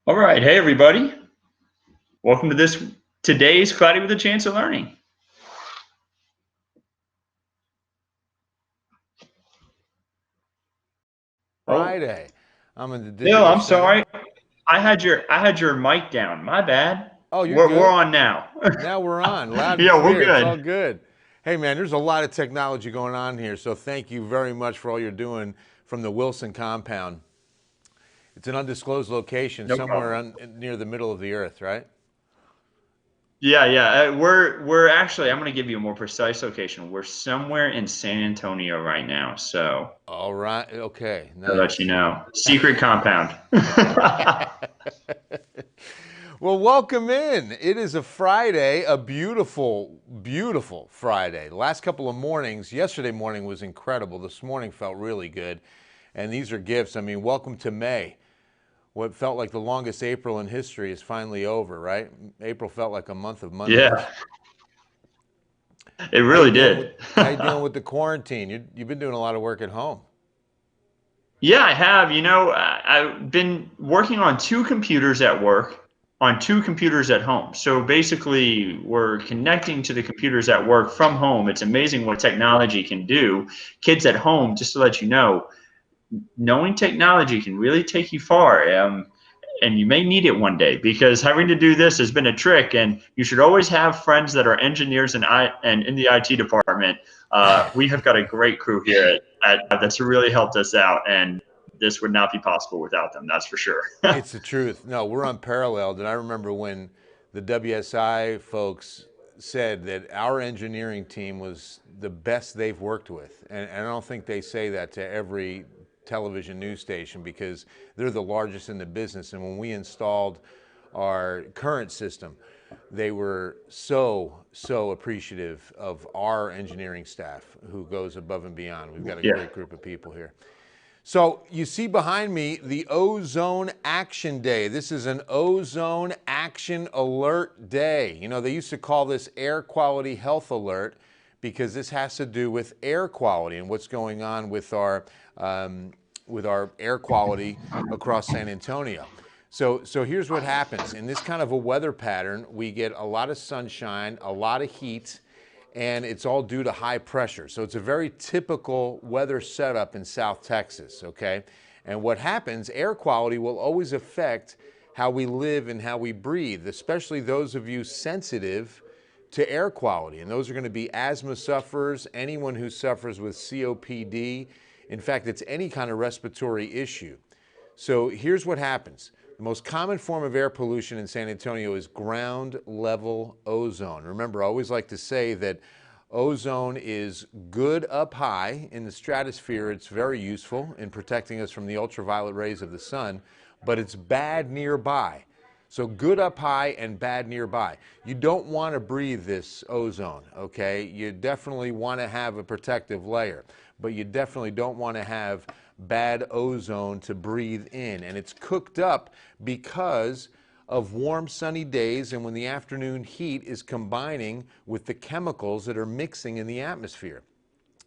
All right. Hey, everybody. Welcome to today's Cloudy with a Chance of Learning. Oh, Friday. I'm in the Bill, digital I'm center. sorry. I had your mic down. My bad. Oh, you're We're good. on now. Now we're on, loud and Yeah, we're clear. It's all good. good. Hey, man, there's a lot of technology going on here, so thank you very much for all you're doing from the Wilson compound. It's an undisclosed location No somewhere problem. near the middle of the earth, right? Yeah, yeah. We're actually. I'm going to give you a more precise location. We're somewhere in San Antonio right now. So All right. Okay. I'll let you Nice. know. Secret compound. Well, welcome in. It is a Friday, a beautiful, beautiful Friday. The last couple of mornings, yesterday morning was incredible. This morning felt really good. And these are gifts. I mean, welcome to May. What felt like the longest April in history is finally over, right? April felt like a month of Yeah, Mondays. it How you really dealing with did. how you dealing with the quarantine? You've been doing a lot of work at home. Yeah, I have. I've been working on two computers at work, on two computers at home. So basically, we're connecting to the computers at work from home. It's amazing what technology can do. Kids at home, just to let you know, knowing technology can really take you far. And you may need it one day because having to do this has been a trick. And you should always have friends that are engineers and in the IT department. We have got a great crew here that's really helped us out, and this would not be possible without them. That's for sure. It's the truth. No, we're unparalleled. And I remember when the WSI folks said that our engineering team was the best they've worked with. And I don't think they say that to every television news station because they're the largest in the business. And when we installed our current system, they were so appreciative of our engineering staff who goes above and beyond. We've got a Yeah. great group of people here. So you see behind me the Ozone Action Day. This is an Ozone Action Alert Day. You know, they used to call this Air Quality Health Alert because this has to do with air quality and what's going on with our air quality across San Antonio. So here's what happens. In this kind of a weather pattern, we get a lot of sunshine, a lot of heat, and it's all due to high pressure. So it's a very typical weather setup in South Texas, okay? And what happens, air quality will always affect how we live and how we breathe, especially those of you sensitive to air quality. And those are going to be asthma sufferers, anyone who suffers with COPD. In fact, it's any kind of respiratory issue. So here's what happens. The most common form of air pollution in San Antonio is ground level ozone. Remember, I always like to say that ozone is good up high in the stratosphere. It's very useful in protecting us from the ultraviolet rays of the sun, but it's bad nearby. So good up high and bad nearby. You don't want to breathe this ozone, okay? You definitely want to have a protective layer, but you definitely don't want to have bad ozone to breathe in. And it's cooked up because of warm sunny days and when the afternoon heat is combining with the chemicals that are mixing in the atmosphere.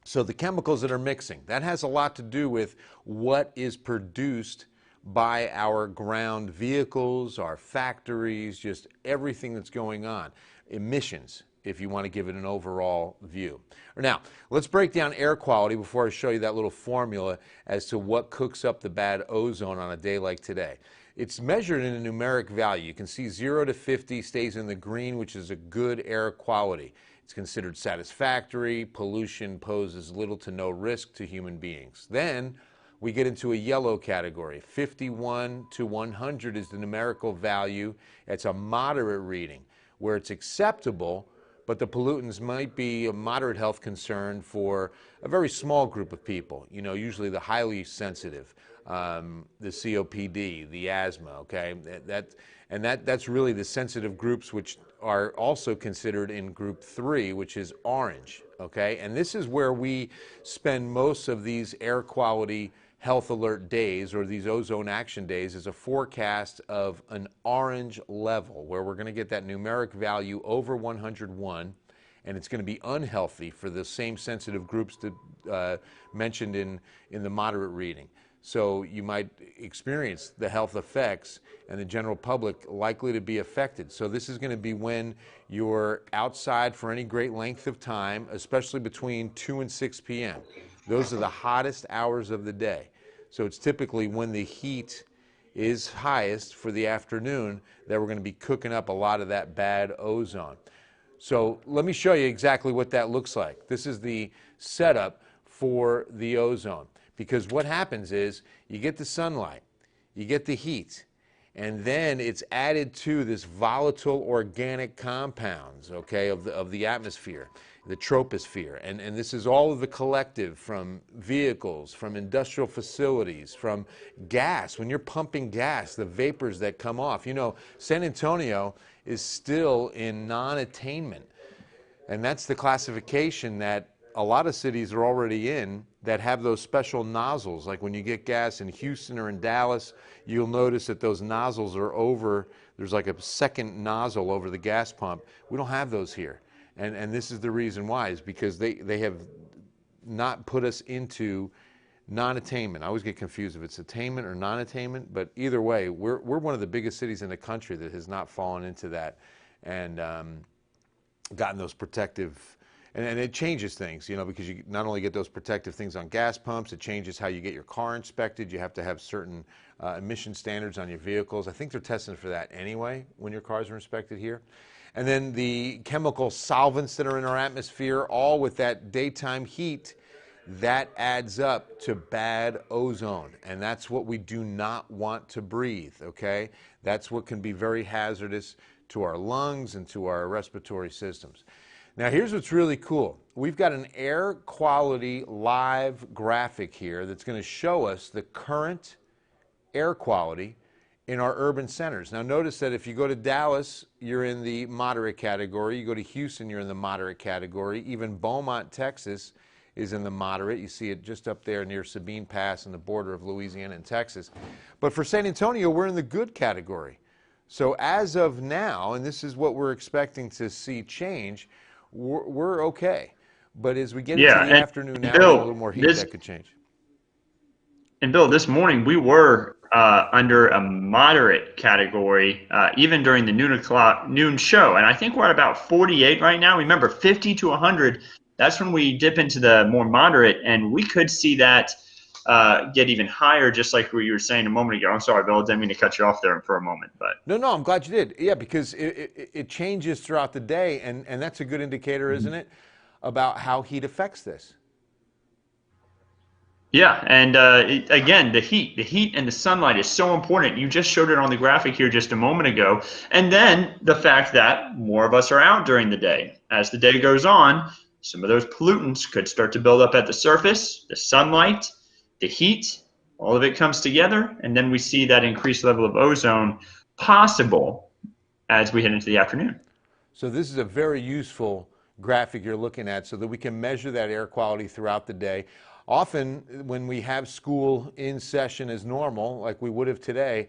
So the chemicals that are mixing, that has a lot to do with what is produced by our ground vehicles, our factories, just everything that's going on. Emissions, if you want to give it an overall view. Now, let's break down air quality before I show you that little formula as to what cooks up the bad ozone on a day like today. It's measured in a numeric value. You can see 0 to 50 stays in the green, which is a good air quality. It's considered satisfactory. Pollution poses little to no risk to human beings. Then we get into a yellow category. 51 to 100 is the numerical value. It's a moderate reading where it's acceptable, but the pollutants might be a moderate health concern for a very small group of people, you know, usually the highly sensitive, the COPD, the asthma, okay? That's really the sensitive groups, which are also considered in group 3, which is orange, okay? And this is where we spend most of these air quality health alert days, or these ozone action days, is a forecast of an orange level where we're going to get that numeric value over 101, and it's going to be unhealthy for the same sensitive groups that mentioned in the moderate reading. So you might experience the health effects, and the general public likely to be affected. So this is going to be when you're outside for any great length of time, especially between 2 and 6 p.m. Those are the hottest hours of the day. So it's typically when the heat is highest for the afternoon that we're going to be cooking up a lot of that bad ozone. So let me show you exactly what that looks like. This is the setup for the ozone, because what happens is you get the sunlight, you get the heat, and then it's added to this volatile organic compounds, okay, of the atmosphere, the troposphere. And this is all of the collective from vehicles, from industrial facilities, from gas. When you're pumping gas, the vapors that come off. You know, San Antonio is still in non-attainment. And that's the classification that a lot of cities are already in that have those special nozzles. Like when you get gas in Houston or in Dallas, you'll notice that those nozzles are over. There's like a second nozzle over the gas pump. We don't have those here. And this is the reason why, is because they have not put us into non-attainment. I always get confused if it's attainment or non-attainment, but either way, we're one of the biggest cities in the country that has not fallen into that and gotten those protective. And it changes things, you know, because you not only get those protective things on gas pumps, it changes how you get your car inspected. You have to have certain emission standards on your vehicles. I think they're testing for that anyway when your cars are inspected here. And then the chemical solvents that are in our atmosphere, all with that daytime heat, that adds up to bad ozone. And that's what we do not want to breathe, okay? That's what can be very hazardous to our lungs and to our respiratory systems. Now here's what's really cool. We've got an air quality live graphic here that's going to show us the current air quality in our urban centers. Now notice that if you go to Dallas, you're in the moderate category. You go to Houston, you're in the moderate category. Even Beaumont, Texas is in the moderate. You see it just up there near Sabine Pass on the border of Louisiana and Texas. But for San Antonio, we're in the good category. So as of now, and this is what we're expecting to see change, we're okay. But as we get into the afternoon hours, a little more heat, that could change. And Bill, this morning we were under a moderate category, even during the noon show. And I think we're at about 48 right now. Remember, 50 to 100, that's when we dip into the more moderate, and we could see that get even higher, just like what you were saying a moment ago. I'm sorry, Bill, I didn't mean to cut you off there for a moment. But No, I'm glad you did. Yeah, because it changes throughout the day, and that's a good indicator, isn't it, about how heat affects this. Yeah, and again, the heat and the sunlight is so important. You just showed it on the graphic here just a moment ago. And then the fact that more of us are out during the day. As the day goes on, some of those pollutants could start to build up at the surface, the sunlight, the heat, all of it comes together, and then we see that increased level of ozone possible as we head into the afternoon. So this is a very useful graphic you're looking at so that we can measure that air quality throughout the day. Often when we have school in session as normal, like we would have today,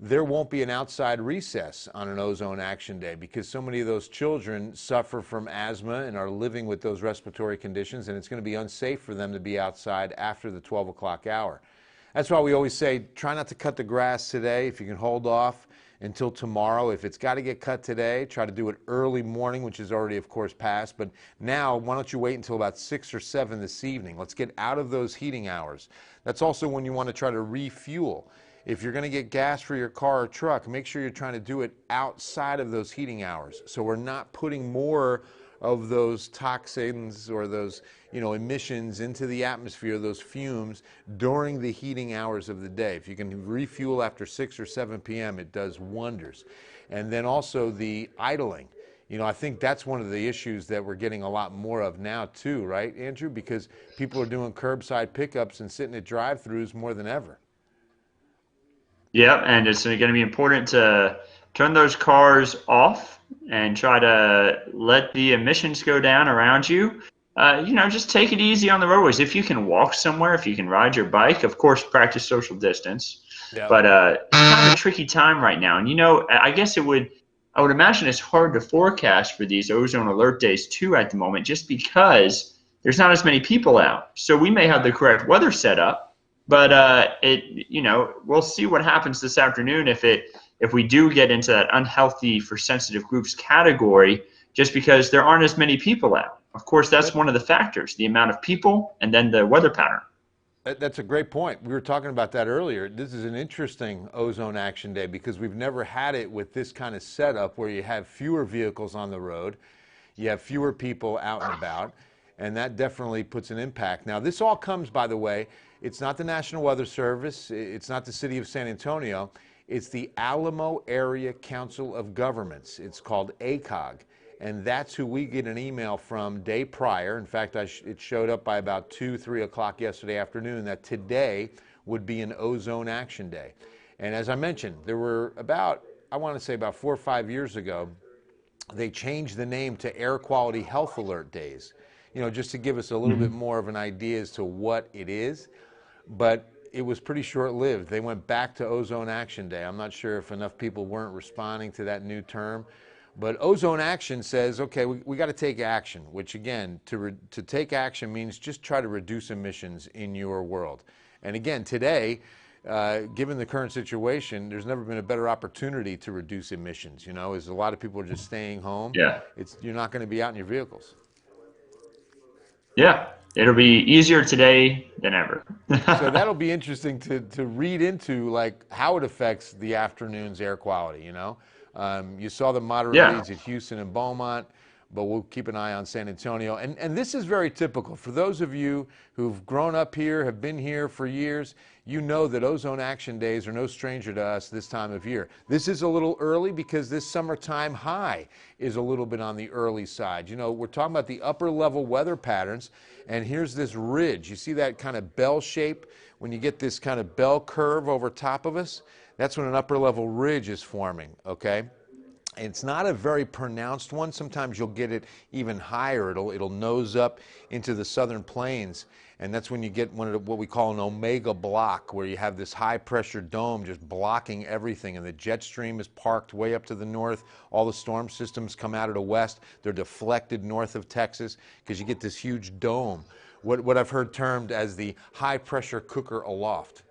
there won't be an outside recess on an ozone action day because so many of those children suffer from asthma and are living with those respiratory conditions, and it's going to be unsafe for them to be outside after the 12 o'clock hour. That's why we always say, try not to cut the grass today. If you can hold off until tomorrow. If it's got to get cut today, try to do it early morning, which is already, of course, past. But now, why don't you wait until about 6 or 7 this evening? Let's get out of those heating hours. That's also when you want to try to refuel. If you're going to get gas for your car or truck, make sure you're trying to do it outside of those heating hours. So we're not putting more of those toxins or those, emissions into the atmosphere, those fumes, during the heating hours of the day. If you can refuel after 6 or 7 p.m., it does wonders. And then also the idling. I think that's one of the issues that we're getting a lot more of now too, right, Andrew? Because people are doing curbside pickups and sitting at drive-thrus more than ever. Yeah, and it's going to be important to turn those cars off and try to let the emissions go down around you. Just take it easy on the roadways. If you can walk somewhere, if you can ride your bike, of course, practice social distance. Yep. But it's kind of a tricky time right now. And, I guess I would imagine it's hard to forecast for these ozone alert days too at the moment, just because there's not as many people out. So we may have the correct weather set up, But we'll see what happens this afternoon if we do get into that unhealthy for sensitive groups category, just because there aren't as many people out. Of course, that's one of the factors, the amount of people and then the weather pattern. That's a great point. We were talking about that earlier. This is an interesting ozone action day because we've never had it with this kind of setup where you have fewer vehicles on the road, you have fewer people out and about, and that definitely puts an impact. Now, this all comes, by the way, it's not the National Weather Service, it's not the City of San Antonio, it's the Alamo Area Council of Governments. It's called ACOG. And that's who we get an email from day prior. In fact, it showed up by about 2, 3 o'clock yesterday afternoon that today would be an ozone action day. And as I mentioned, there were I want to say about 4 or 5 years ago, they changed the name to Air Quality Health Alert Days, just to give us a little bit more of an idea as to what it is. But it was pretty short-lived. They went back to Ozone Action Day. I'm not sure if enough people weren't responding to that new term. But Ozone Action says, okay, we got to take action, which again, to take action means just try to reduce emissions in your world. And again, today, given the current situation, there's never been a better opportunity to reduce emissions, as a lot of people are just staying home. Yeah. You're not going to be out in your vehicles. Yeah. It'll be easier today than ever. So that'll be interesting to read into, like how it affects the afternoon's air quality, You saw the moderate Yeah. leads at Houston and Beaumont, but we'll keep an eye on San Antonio. And this is very typical. For those of you who've grown up here, have been here for years, you know that ozone action days are no stranger to us this time of year. This is a little early because this summertime high is a little bit on the early side. We're talking about the upper level weather patterns, and here's this ridge. You see that kind of bell shape? When you get this kind of bell curve over top of us, that's when an upper level ridge is forming, okay? It's not a very pronounced one. Sometimes you'll get it even higher. It'll nose up into the southern plains, and that's when you get what we call an omega block, where you have this high pressure dome just blocking everything, and the jet stream is parked way up to the north. All the storm systems come out of the west. They're deflected north of Texas because you get this huge dome, what I've heard termed as the high pressure cooker aloft.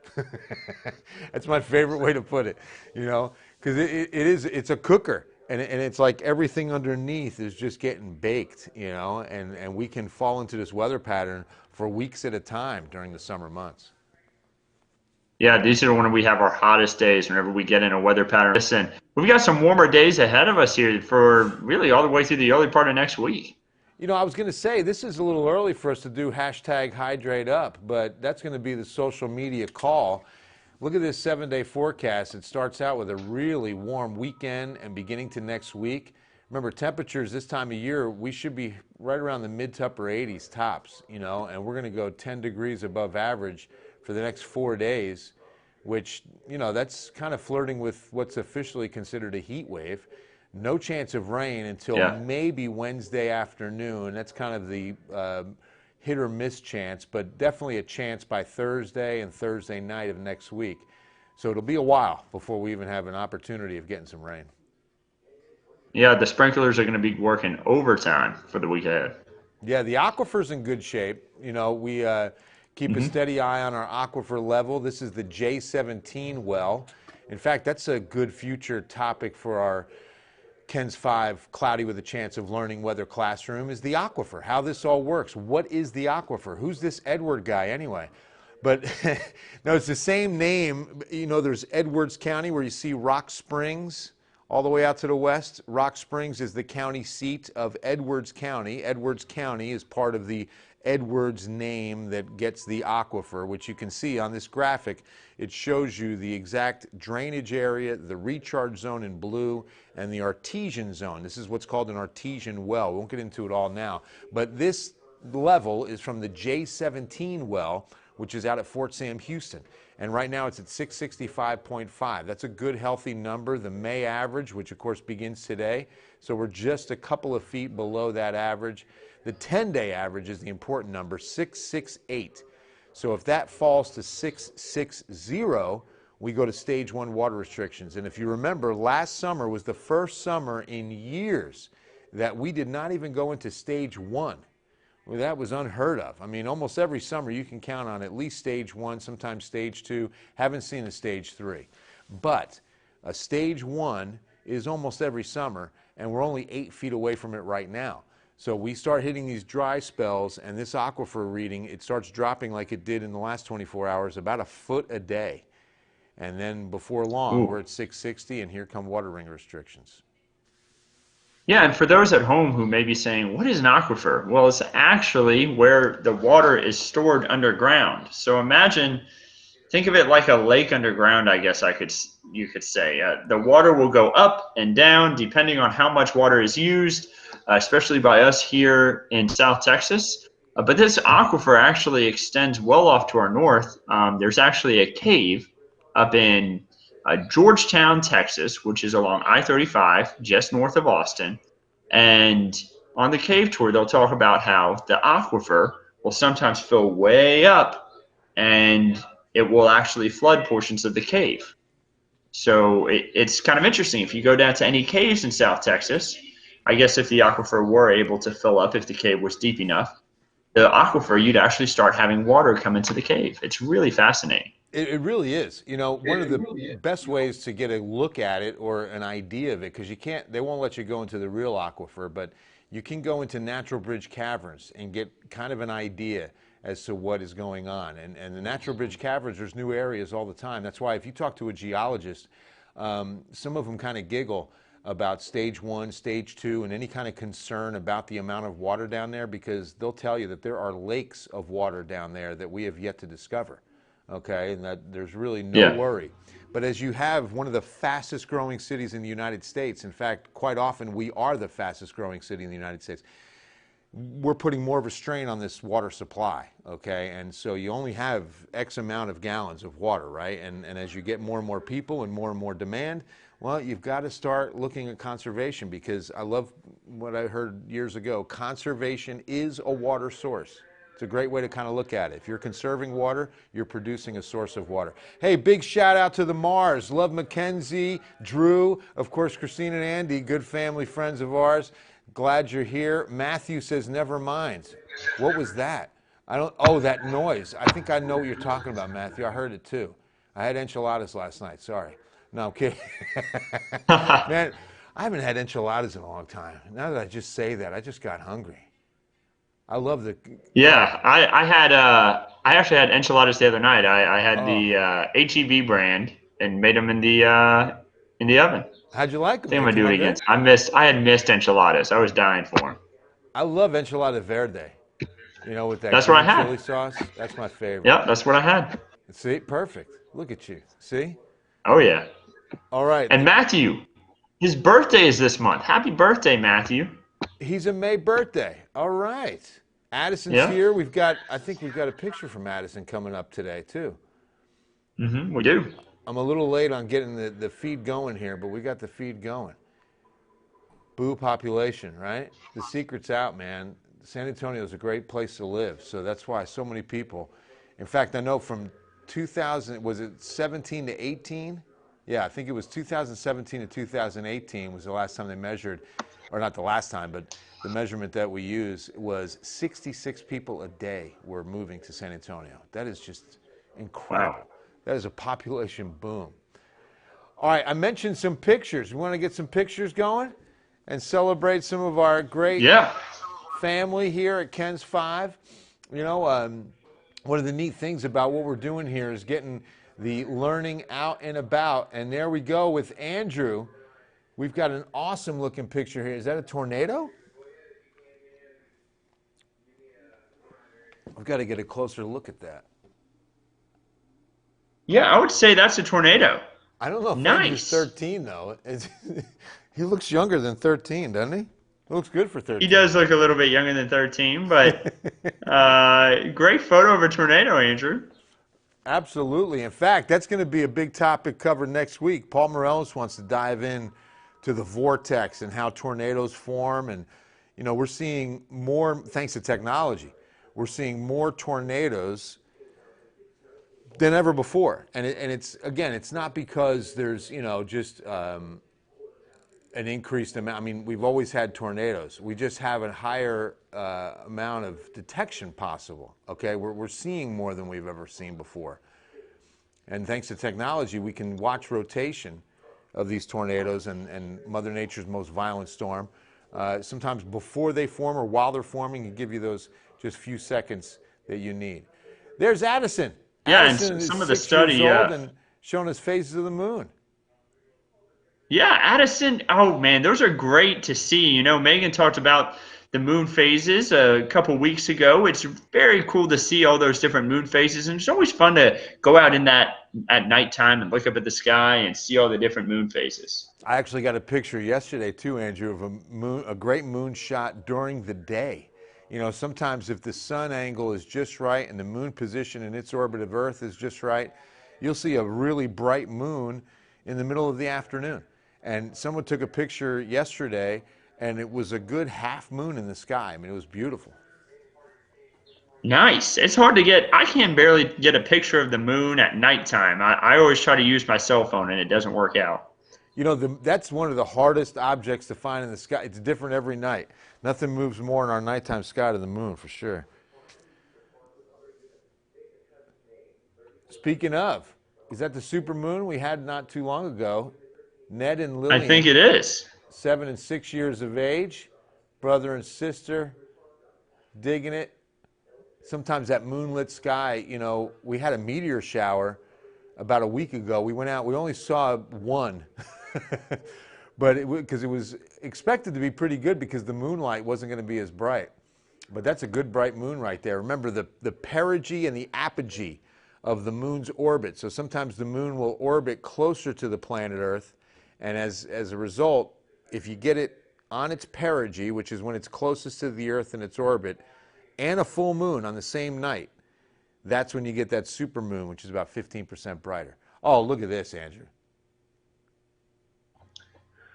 That's my favorite way to put it, because it's a cooker. And it's like everything underneath is just getting baked, and we can fall into this weather pattern for weeks at a time during the summer months. Yeah, these are when we have our hottest days, whenever we get in a weather pattern. Listen, we've got some warmer days ahead of us here for really all the way through the early part of next week. I was going to say, this is a little early for us to do #HydrateUp, but that's going to be the social media call. Look at this 7-day forecast. It starts out with a really warm weekend and beginning to next week. Remember, temperatures this time of year, we should be right around the mid to upper 80s tops, and we're going to go 10 degrees above average for the next 4 days, which, that's kind of flirting with what's officially considered a heat wave. No chance of rain until maybe Wednesday afternoon. That's kind of the hit or miss chance, but definitely a chance by Thursday and Thursday night of next week. So it'll be a while before we even have an opportunity of getting some rain. Yeah, the sprinklers are going to be working overtime for the week ahead. Yeah, the aquifer's in good shape. We keep a steady eye on our aquifer level. This is the J17 well. In fact, that's a good future topic for our KENS 5 Cloudy with a Chance of Learning Weather classroom, is the aquifer, how this all works. What is the aquifer? Who's this Edward guy anyway? But no, it's the same name. There's Edwards County where you see Rock Springs all the way out to the west. Rock Springs is the county seat of Edwards County. Edwards County is part of the Edwards name that gets the aquifer, which you can see on this graphic. It shows you the exact drainage area, the recharge zone in blue, and the artesian zone. This is what's called an artesian well. We won't get into it all now. But this level is from the J17 well, which is out at Fort Sam Houston. And right now it's at 665.5. That's a good, healthy number. The May average, which of course begins today. So we're just a couple of feet below that average. The 10-day average is the important number, 668. So if that falls to 660, we go to stage 1 water restrictions. And if you remember, last summer was the first summer in years that we did not even go into stage 1. Well, that was unheard of. I mean, almost every summer you can count on at least stage 1, sometimes stage 2. Haven't seen a stage 3. But a stage 1 is almost every summer, and we're only 8 feet away from it right now. So we start hitting these dry spells, and this aquifer reading, it starts dropping like it did in the last 24 hours, about a foot a day. And then before long, Ooh. we're at 660, and here come water ring restrictions. Yeah, and for those at home who may be saying, what is an aquifer? Well, it's actually where the water is stored underground. So imagine, think of it like a lake underground, I guess you could say. The water will go up and down depending on how much water is used, especially by us here in South Texas. But this aquifer actually extends well off to our north. There's actually a cave up in Georgetown, Texas, which is along I-35, just north of Austin. And on the cave tour, they'll talk about how the aquifer will sometimes fill way up and it will actually flood portions of the cave. So it's kind of interesting. If you go down to any caves in South Texas, I guess if the aquifer were able to fill up, if the cave was deep enough, the aquifer, you'd actually start having water come into the cave. It's really fascinating. It really is. You know, one of the best ways to get a look at it or an idea of it, because you can't, they won't let you go into the real aquifer, but you can go into Natural Bridge Caverns and get kind of an idea as to what is going on. And the Natural Bridge Caverns, there's new areas all the time. That's why if you talk to a geologist, some of them kind of giggle about stage 1, stage 2, and any kind of concern about the amount of water down there, because they'll tell you that there are lakes of water down there that we have yet to discover. Okay, and that there's really no Yeah. worry. But as you have one of the fastest growing cities in the United States, in fact, quite often we are the fastest growing city in the United States, we're putting more of a strain on this water supply, okay? And so you only have X amount of gallons of water, right? And as you get more and more people and more demand, well, you've got to start looking at conservation, because I love what I heard years ago. Conservation is a water source. It's a great way to kind of look at it. If you're conserving water, you're producing a source of water. Hey, big shout out to the Mars. Love Mackenzie, Drew, of course, Christine and Andy, good family friends of ours. Glad you're here. Matthew says, never mind. What was that? Oh, that noise. I think I know what you're talking about, Matthew. I heard it too. I had enchiladas last night. Sorry. No, I'm kidding. Man, I haven't had enchiladas in a long time. Now that I just say that, I just got hungry. I love the. Go ahead. Yeah, I actually had enchiladas the other night. I had Oh, the HEB brand and made them in the oven. how'd you like I them? think I'm They gonna come do it out again. good? I had missed enchiladas. I was dying for them. I love enchilada verde. You know, with that That's what I green had. chili sauce. That's my favorite. Yep, that's what I had. See, perfect. Look at you. See? Oh yeah. All right. And Matthew, his birthday is this month. Happy birthday, Matthew. He's a May birthday. All right. Addison's Yeah. here. I think we've got a picture from Addison coming up today, too. We do. I'm a little late on getting the feed going here, but we got the feed going. Boo population, right? The secret's out, man. San Antonio is a great place to live, so that's why so many people. In fact, I know from 2000, was it 17 to 18? Yeah, I think it was 2017 to 2018 was the last time they measured, or not the last time, but the measurement that we use was 66 people a day were moving to San Antonio. That is just Wow. incredible. That is a population boom. All right, I mentioned some pictures. We want to get some pictures going and celebrate some of our great Yeah. family here at Ken's Five. You know, one of the neat things about what we're doing here is getting the learning out and about. And there we go with Andrew. We've got an awesome looking picture here. Is that a tornado? I've got to get a closer look at that. Yeah, I would say that's a tornado. I don't know if Andrew's Nice. 13, though. He looks younger than 13, doesn't he? Looks good for He 13. does look a little bit younger than 13, but great photo of a tornado, Andrew. Absolutely. In fact, that's going to be a big topic covered next week. Paul Morellis wants to dive in to the vortex and how tornadoes form. And, you know, we're seeing more, thanks to technology, we're seeing more tornadoes than ever before. And it's, again, it's not because there's, you know, just an increased amount. I mean, we've always had tornadoes. We just have a higher amount of detection possible. Okay, we're seeing more than we've ever seen before. And thanks to technology, we can watch rotation of these tornadoes and Mother Nature's most violent storm. Sometimes before they form or while they're forming, and give you those just few seconds that you need. There's Addison. Yeah, and Addison is some of the 6 years study, old and showing us phases of the moon. yeah, Addison. Oh man, those are great to see. You know, Megan talked about the moon phases a couple weeks ago. It's very cool to see all those different moon phases, and it's always fun to go out in that at nighttime and look up at the sky and see all the different moon phases. I actually got a picture yesterday too, Andrew, of a great moon shot during the day. You know, sometimes if the sun angle is just right and the moon position in its orbit of Earth is just right, you'll see a really bright moon in the middle of the afternoon. And someone took a picture yesterday, and it was a good half moon in the sky. I mean, it was beautiful. Nice. It's hard to get. I can barely get a picture of the moon at nighttime. I always try to use my cell phone, and it doesn't work out. You know, that's one of the hardest objects to find in the sky. It's different every night. Nothing moves more in our nighttime sky than the moon, for sure. Speaking of, is that the supermoon we had not too long ago? Ned and I Lillian, think it is. 7 and 6 years of age, brother and sister, digging it. Sometimes that moonlit sky, you know, we had a meteor shower about a week ago. We went out, we only saw one, but because it was expected to be pretty good because the moonlight wasn't going to be as bright. But that's a good bright moon right there. Remember the perigee and the apogee of the moon's orbit. So sometimes the moon will orbit closer to the planet Earth, and as a result, if you get it on its perigee, which is when it's closest to the Earth in its orbit, and a full moon on the same night, that's when you get that supermoon, which is about 15% brighter. Oh, look at this, Andrew.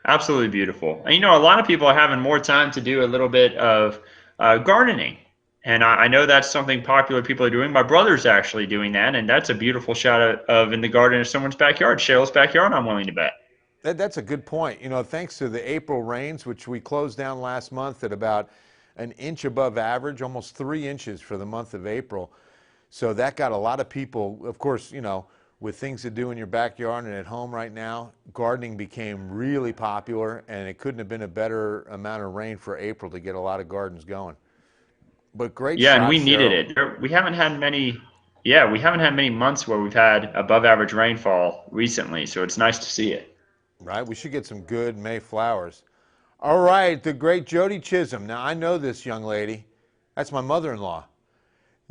Absolutely beautiful. And you know, a lot of people are having more time to do a little bit of gardening. And I know that's something popular people are doing. My brother's actually doing that, and that's a beautiful shot of in the garden of someone's backyard, Cheryl's backyard, I'm willing to bet. That's a good point. You know, thanks to the April rains, which we closed down last month at about an inch above average, almost 3 inches for the month of April. So that got a lot of people, of course, you know, with things to do in your backyard and at home right now, gardening became really popular, and it couldn't have been a better amount of rain for April to get a lot of gardens going. But great Yeah, and shot, we needed Cheryl. it. We haven't had many, yeah, we haven't had many months where we've had above average rainfall recently, so it's nice to see it. Right? We should get some good May flowers. All right, the great JODI Chisholm. Now, I know this young lady. That's my mother-in-law.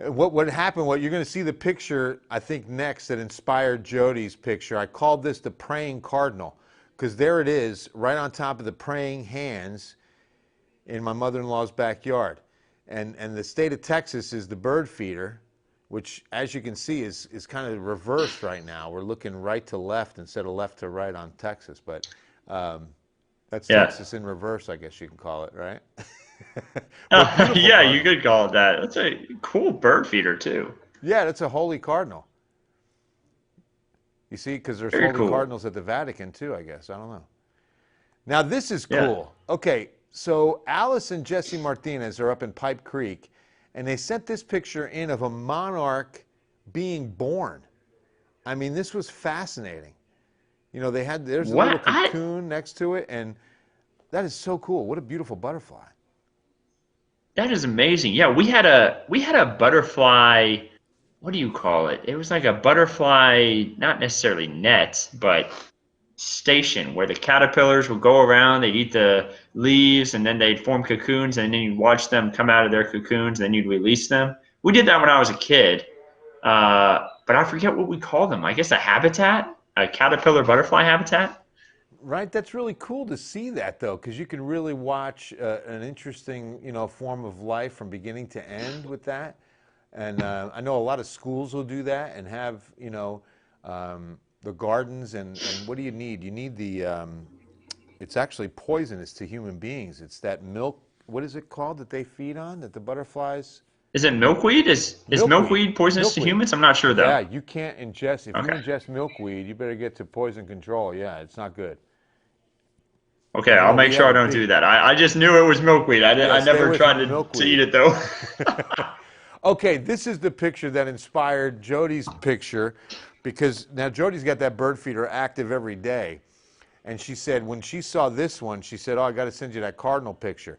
What happened, you're going to see the picture, I think, next that inspired Jodi's picture. I called this the praying cardinal because there it is right on top of the praying hands in my mother-in-law's backyard. And the state of Texas is the bird feeder, which, as you can see, is kind of reversed right now. We're looking right to left instead of left to right on Texas. But that's Yeah. Texas in reverse, I guess you can call it, right? Yeah, you could call it that. That's a cool bird feeder too. Yeah, that's a holy cardinal. You see, because there's Very holy cool. cardinals at the Vatican too, I guess. I don't know. Now, this is Yeah. cool. Okay, so Alice and Jesse Martinez are up in Pipe Creek, and they sent this picture in of a monarch being born. I mean, this was fascinating. You know, there's a little What? cocoon next to it, and that is so cool. What a beautiful butterfly. That is amazing. Yeah, we had a butterfly. What do you call it? It was like a butterfly, not necessarily net, but station where the caterpillars would go around. They'd eat the leaves, and then they'd form cocoons, and then you'd watch them come out of their cocoons, and then you'd release them. We did that when I was a kid, but I forget what we call them. I guess a habitat, a caterpillar butterfly habitat. Right, that's really cool to see that though, because you can really watch an interesting, you know, form of life from beginning to end with that. And I know a lot of schools will do that and have, you know, the gardens. And what do you need? You need it's actually poisonous to human beings. It's that milk. What is it called that they feed on? That the butterflies. Is it milkweed? Is milkweed poisonous to Milkweed. humans? I'm not sure though. Yeah, you can't ingest. If Okay. you ingest milkweed, you better get to poison control. Yeah, it's not good. Okay, I'll No, make we sure have I a don't do big, that. I just knew it was milkweed. yeah, I stay never away from tried the to eat milkweed. it though. Okay, this is the picture that inspired Jody's picture because now Jody's got that bird feeder active every day. And she said when she saw this one, she said, "Oh, I got to send you that cardinal picture."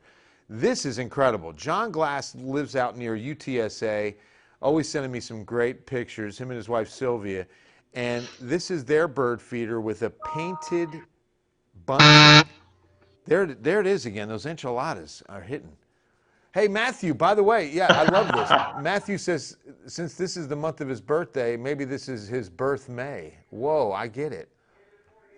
This is incredible. John Glass lives out near UTSA, always sending me some great pictures, him and his wife Sylvia. And this is their bird feeder with a painted bunting. There it is again. Those enchiladas are hitting. Hey, Matthew, by the way, yeah, I love this. Matthew says, since this is the month of his birthday, maybe this is his birth May. Whoa, I get it.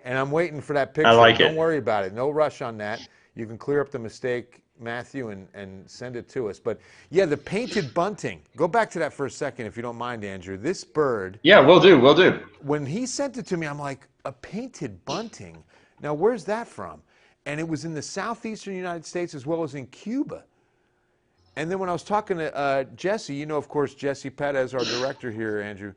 And I'm waiting for that I picture. like Don't it. worry about it. No rush on that. You can clear up the mistake, Matthew, and send it to us. But yeah, the painted bunting. Go back to that for a second, if you don't mind, Andrew. This bird, Yeah, we'll do. We'll do. when he sent it to me, I'm like, a painted bunting? Now, where's that from? And it was in the southeastern United States as well as in Cuba. And then when I was talking to Jesse, you know, of course, Jesse Perez, our director here, Andrew,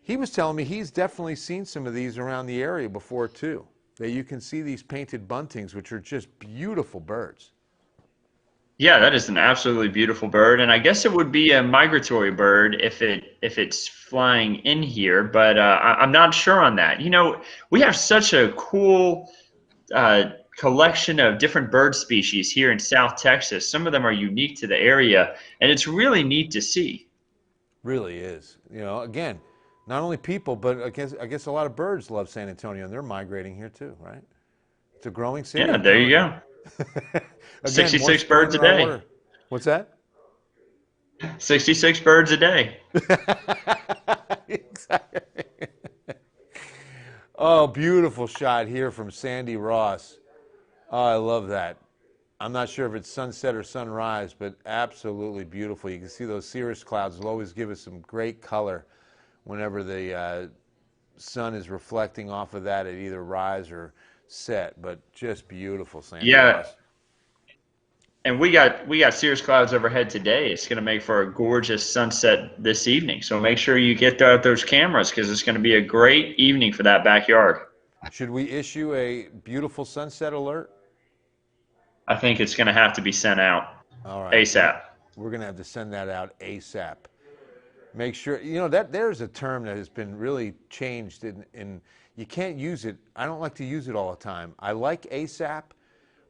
he was telling me he's definitely seen some of these around the area before, too. That you can see these painted buntings, which are just beautiful birds. Yeah, that is an absolutely beautiful bird, and I guess it would be a migratory bird if it's flying in here, but I'm not sure on that. You know, we have such a cool collection of different bird species here in South Texas. Some of them are unique to the area, and it's really neat to see. Really is. You know, again, not only people, but I guess a lot of birds love San Antonio, and they're migrating here too, right? It's a growing city, Yeah, I'm there you telling you. go. Again, more 66 spring birds than a our day. water. What's that? 66 birds a day. Exactly. Oh, beautiful shot here from Sandy Ross. Oh, I love that. I'm not sure if it's sunset or sunrise, but absolutely beautiful. You can see those cirrus clouds will always give us some great color whenever the sun is reflecting off of that at either rise or set. But just beautiful, Sandy Yeah, Ross. and we got cirrus clouds overhead today. It's going to make for a gorgeous sunset this evening. So make sure you get out those cameras because it's going to be a great evening for that backyard. Should we issue a beautiful sunset alert? I think it's going to have to be sent out All right, ASAP. we're going to have to send that out ASAP. Make sure, you know, that there's a term that has been really changed in you can't use it. I don't like to use it all the time. I like ASAP,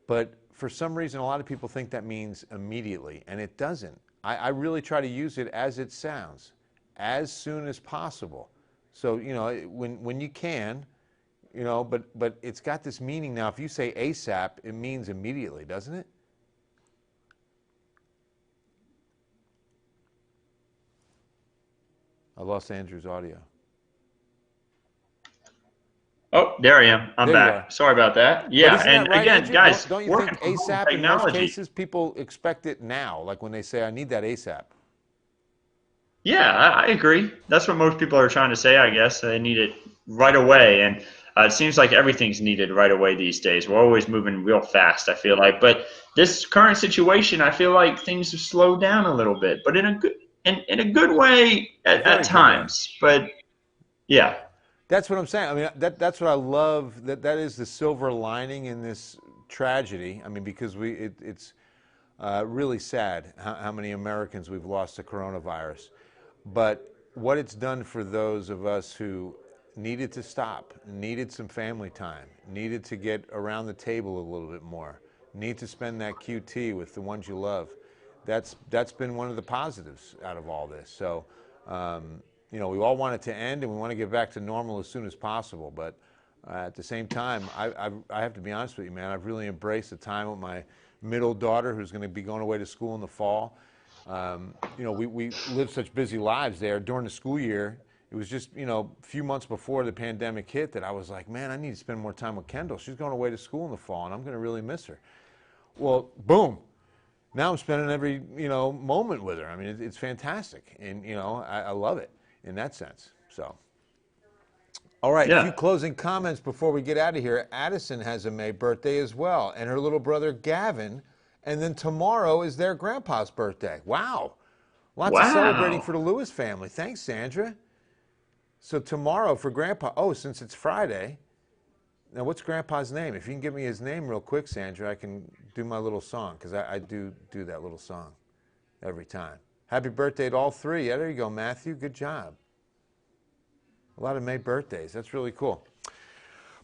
but for some reason, a lot of people think that means immediately, and it doesn't. I really try to use it as it sounds, as soon as possible. So, you know, when you can, you know, but it's got this meaning now. If you say ASAP, it means immediately, doesn't it? I lost Andrew's audio. Oh, there I am. I'm There you are. back. Sorry about that. But Yeah, isn't that and right, again, Andrew? guys, Don't you working think from home ASAP in most technology. cases people expect it now? Like when they say, I need that ASAP. Yeah, I agree. That's what most people are trying to say, I guess. They need it right away. And it seems like everything's needed right away these days. We're always moving real fast, I feel like. But this current situation, I feel like things have slowed down a little bit, but in a good way A at very good way. times. But yeah. That's what I'm saying. I mean, that's what I love. That is the silver lining in this tragedy. I mean, because it's really sad how many Americans we've lost to coronavirus. But what it's done for those of us who needed to stop, needed some family time, needed to get around the table a little bit more, need to spend that QT with the ones you love. That's been one of the positives out of all this. So, you know, we all want it to end and we want to get back to normal as soon as possible. But at the same time, I have to be honest with you, man. I've really embraced the time with my middle daughter, who's going to be going away to school in the fall. You know, we lived such busy lives there during the school year. It was just, you know, a few months before the pandemic hit that I was like, man, I need to spend more time with Kendall. She's going away to school in the fall, and I'm going to really miss her. Well, boom. Now I'm spending every, you know, moment with her. I mean, it's fantastic. And, you know, I love it in that sense. So, all right, a few Yeah. closing comments before we get out of here. Addison has a May birthday as well, and her little brother Gavin. And then tomorrow is their grandpa's birthday. Wow. Lots of celebrating Wow. for the Lewis family. Thanks, Sandra. So tomorrow for grandpa, oh, since it's Friday, Now, what's Grandpa's name? If you can give me his name real quick, Sandra, I can do my little song, because I do that little song every time. Happy birthday to all three. Yeah, there you go, Matthew. Good job. A lot of May birthdays. That's really cool.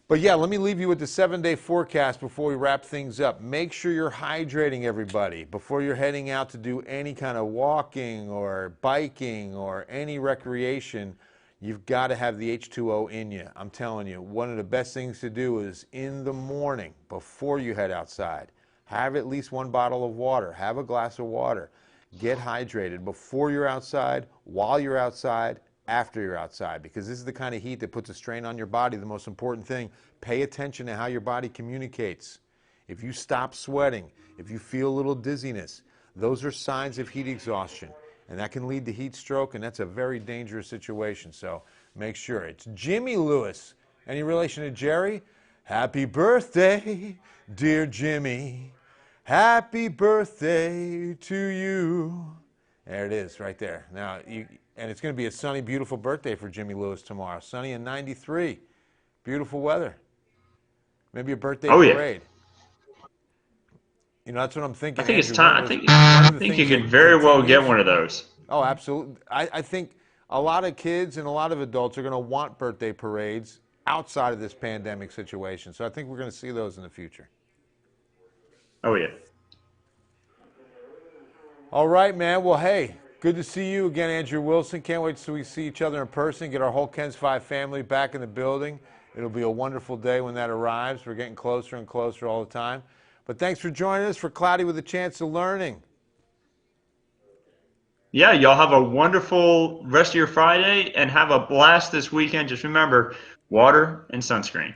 But yeah, let me leave you with the 7-day forecast before we wrap things up. Make sure you're hydrating, everybody, before you're heading out to do any kind of walking or biking or any recreation. You've got to have the H2O in you. I'm telling you, one of the best things to do is in the morning before you head outside. Have at least one bottle of water. Have a glass of water. Get hydrated before you're outside, while you're outside, after you're outside, because this is the kind of heat that puts a strain on your body. The most important thing, pay attention to how your body communicates. If you stop sweating, if you feel a little dizziness, those are signs of heat exhaustion, and that can lead to heat stroke, and that's a very dangerous situation. So make sure. It's Jimmy Lewis. Any relation to Jerry? Happy birthday, dear Jimmy. Happy birthday to you. There it is, right there. Now, and it's going to be a sunny, beautiful birthday for Jimmy Lewis tomorrow. Sunny and 93. Beautiful weather. Maybe a birthday Oh yeah. parade. You know, that's what I'm I thinking, think it's Andrew. One time. of I those, think one I of the think you things could that very well get continues. one of those. Oh, absolutely. I think a lot of kids and a lot of adults are going to want birthday parades outside of this pandemic situation. So I think we're going to see those in the future. Oh yeah. All right, man. Well, hey, good to see you again, Andrew Wilson. Can't wait till we see each other in person, get our whole Ken's Five family back in the building. It'll be a wonderful day when that arrives. We're getting closer and closer all the time. But thanks for joining us for Cloudy with a Chance of Learning. Yeah, y'all have a wonderful rest of your Friday and have a blast this weekend. Just remember, water and sunscreen.